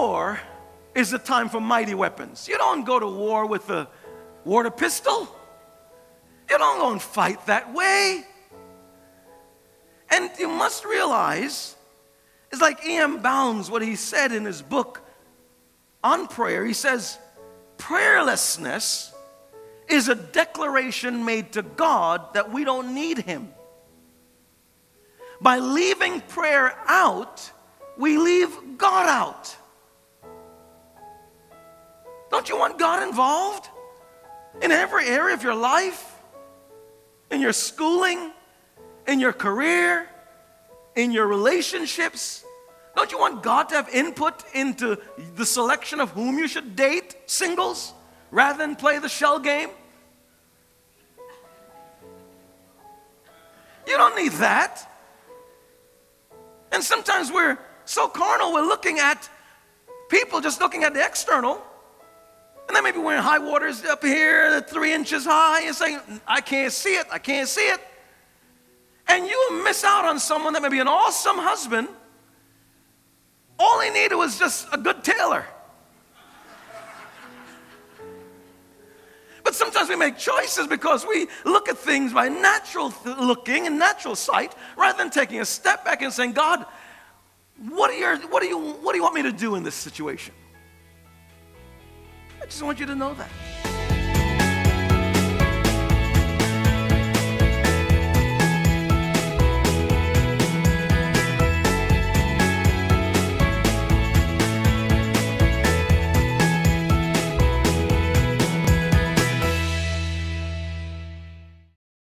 war is a time for mighty weapons. You don't go to war with a water pistol. You don't go and fight that way. And you must realize, it's like E.M. Bounds, what he said in his book on prayer. He says, prayerlessness is a declaration made to God that we don't need Him. By leaving prayer out, we leave God out. Don't you want God involved in every area of your life? In your schooling, in your career, in your relationships? Don't you want God to have input into the selection of whom you should date, singles, rather than play the shell game? You don't need that. And sometimes we're so carnal, we're looking at people, just looking at the external, and they may be wearing high waters up here, 3 inches high, and saying, I can't see it, I can't see it. And you miss out on someone that may be an awesome husband. All he needed was just a good tailor. But sometimes we make choices because we look at things by natural looking and natural sight, rather than taking a step back and saying, God, what do you want me to do in this situation? I just want you to know that.